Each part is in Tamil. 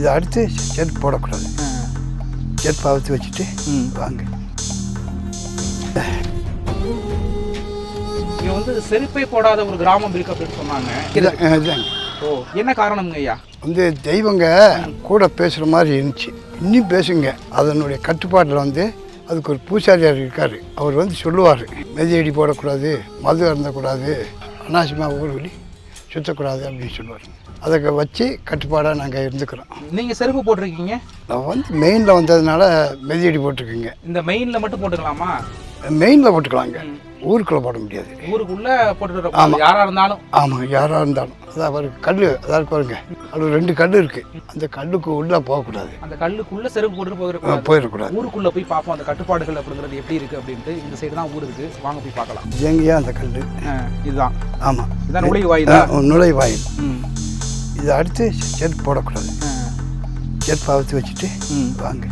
இதை அடுத்து செருப்பு போடக்கூடாது. செருப்பு அவுத்து வச்சுட்டு வாங்க. இங்கே வந்து செருப்பே போடாத ஒரு கிராமம் இருக்கு அப்படின்னு சொன்னாங்க. இதுதாங்க. ஓ, என்ன காரணம்ங்க ஐயா? வந்து தெய்வங்க கூட பேசுகிற மாதிரி இருந்துச்சு. இன்னும் பேசுங்க. அதனுடைய கட்டுப்பாட்டில் வந்து அதுக்கு ஒரு பூசாரியார் இருக்கார். அவர் வந்து சொல்லுவார், மெதியடி போடக்கூடாது, மது அருந்தக்கூடாது, அனாவசியமாக ஊர் வெளி சுற்றக்கூடாது அப்படின்னு சொல்லுவார். அதை வச்சு கட்டுப்பாடாக நாங்கள் இருந்துக்கிறோம். நீங்கள் செருப்பு போட்டிருக்கீங்க? நான் வந்து மெயினில் வந்ததுனால மெதியடி போட்டிருக்கீங்க. இந்த மெயினில் மட்டும் போட்டுக்கலாமா? மெயினில் போட்டுக்கலாங்க, ஊருக்குள்ளே போட முடியாது. ஊருக்குள்ளே போட்டுட்டு யாராக இருந்தாலும்? ஆமாம், யாராக இருந்தாலும். அதான் அவருக்கு கல், அதாவது பாருங்க, அது 2 கல் இருக்குது. அந்த கல்லுக்கு உள்ளே போகக்கூடாது. அந்த கல்லுக்குள்ளே செருப்பு போட்டுட்டு போயிடக்கூடாது. ஊருக்குள்ளே போய் பார்ப்போம் அந்த கட்டுப்பாடுகள் அப்படிங்கிறது எப்படி இருக்குது அப்படின்ட்டு. இந்த சைடு தான் ஊர் இருக்குது, வாங்க போய் பார்க்கலாம். எங்கேயா அந்த கல்? இதுதான். ஆமாம், இதுதான் நுழைவாயில். நுழைவாயில். இதை அடுத்து செருப்பு போடக்கூடாது. செருப்பு அவுத்து வச்சுட்டு வாங்க.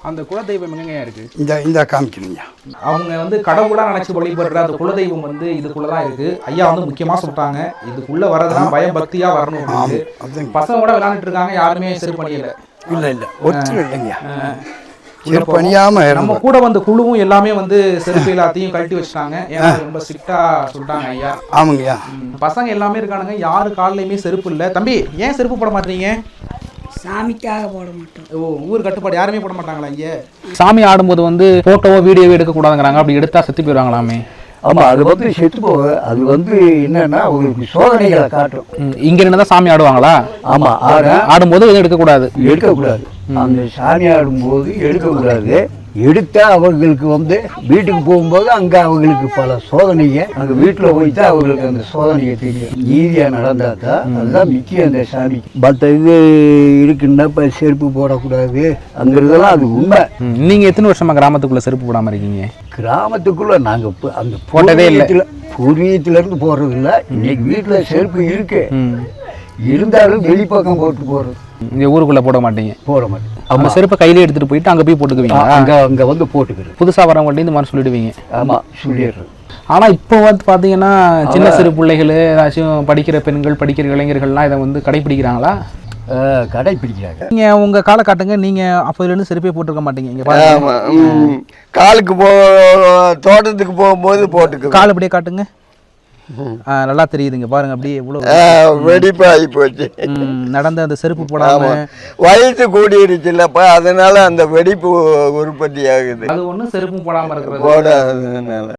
அந்த குலதெய்வம் எங்கேயா இருக்குது? இந்த காமிக்கணுங்க. அவங்க வந்து கடவுளாக நினச்சி வழிபடுற அந்த குலதெய்வம் வந்து இதுக்குள்ளே தான் இருக்குது. ஐயா வந்து முக்கியமாக சொல்லிட்டாங்க, இதுக்குள்ளே வரதுனா பயம் பக்தியாக வரணும் அப்படின்னு. பசங்க கூட விளையாண்டுட்டு இருக்காங்க, யாருமே செருப்பு பண்ணியல. இல்லை ஒருத்தர் இல்லைங்க செருப்பு அணியாமல். நம்ம கூட வந்த குழுவும் எல்லாமே வந்து செருப்பு எல்லாத்தையும் கழட்டி வச்சுட்டாங்க. ஏன்னா ரொம்ப ஸ்ட்ரிக்டாக சொல்லிட்டாங்க ஐயா. ஆமாங்கய்யா. பசங்க எல்லாமே இருக்கானுங்க, யாரு காலையுமே செருப்பு இல்லை. தம்பி, ஏன் செருப்பு போட மாட்டீங்க? சாமிக்காக போட மாட்டோம். ஓ, ஊர் கட்டுப்பாடு, யாருமே போட மாட்டாங்களா இங்கே? சாமி ஆடும்போது வந்து ஃபோட்டோவோ வீடியோவோ எடுக்கக்கூடாதுங்கிறாங்க. அப்படி எடுத்தால் செத்து போயிடுவாங்களாமே. ஆமாம், அது வந்து செத்து போக, அது வந்து என்னன்னா உங்களுக்கு சோதனைகளை காட்டும். இங்கே என்ன தான் சாமி ஆடுவாங்களா? ஆமாம், ஆடும்போது எதுவும் எடுக்கக்கூடாது. எடுக்கக்கூடாது. அந்த சாமி ஆடும்போது எடுக்கக்கூடாது. எடுத்தா அவர்களுக்கு வந்து வீட்டுக்கு போகும்போது அங்கே அவங்களுக்கு பல சோதனைங்க, அங்கே வீட்டில் போய்தான் அவங்களுக்கு அந்த சோதனையை தெரியும். நீதியாக நடந்தால் தான் அதுதான் முக்கியம். அந்த சாமி மற்ற இது இருக்குன்னா இப்போ செருப்பு போடக்கூடாது அங்கிறதெல்லாம் அது உண்மை. நீங்கள் எத்தனை வருஷமா கிராமத்துக்குள்ளே செருப்பு போடாமல் இருக்கீங்க? கிராமத்துக்குள்ளே நாங்கள் அந்த போட்டதே இல்லை. பூர்வீகத்திலேருந்து போடுறது இல்லை. இன்னைக்கு வீட்டில் செருப்பு இருக்கு, இருந்தாலும் வெளிப்பக்கம் போட்டு போகிறது. இங்கே ஊருக்குள்ளே போட மாட்டீங்க? போட மாட்டேன். நம்ம செருப்பை கையிலே எடுத்துகிட்டு போயிட்டு அங்கே போய் போட்டுக்குவீங்க? அங்கே வந்து போட்டுக்கிறது. புதுசாக வரவங்கள்ட்ட இந்த மாதிரி சொல்லிடுவீங்க? ஆமாம், சொல்லிடுறது. ஆனால் இப்போ வந்து பார்த்தீங்கன்னா சின்ன சிறு பிள்ளைகள், ஏதாச்சும் படிக்கிற பெண்கள், படிக்கிற இளைஞர்கள்லாம் இதை வந்து கடைப்பிடிக்கிறாங்களா? கடைப்பிடிக்கிறாங்க. நீங்கள் உங்கள் காலை காட்டுங்க. நீங்கள் அப்போதுலேருந்து செருப்பே போட்டிருக்க மாட்டீங்க. இங்கே காலுக்கு தோட்டத்துக்கு போகும்போது போட்டுக்கு கால் அப்படியே காட்டுங்க. நல்லா தெரியுதுங்க பாருங்க, அப்படியே எவ்வளோ வெடிப்பாகி போச்சு. நடந்த அந்த செருப்பு போடாம வயசு கூடிருச்சுல்லப்பா, அதனால அந்த வெடிப்பு உற்பத்தி ஆகுது. அது ஒன்றும் செருப்பும் போடாமல் இருக்கிறது போடாததுனால.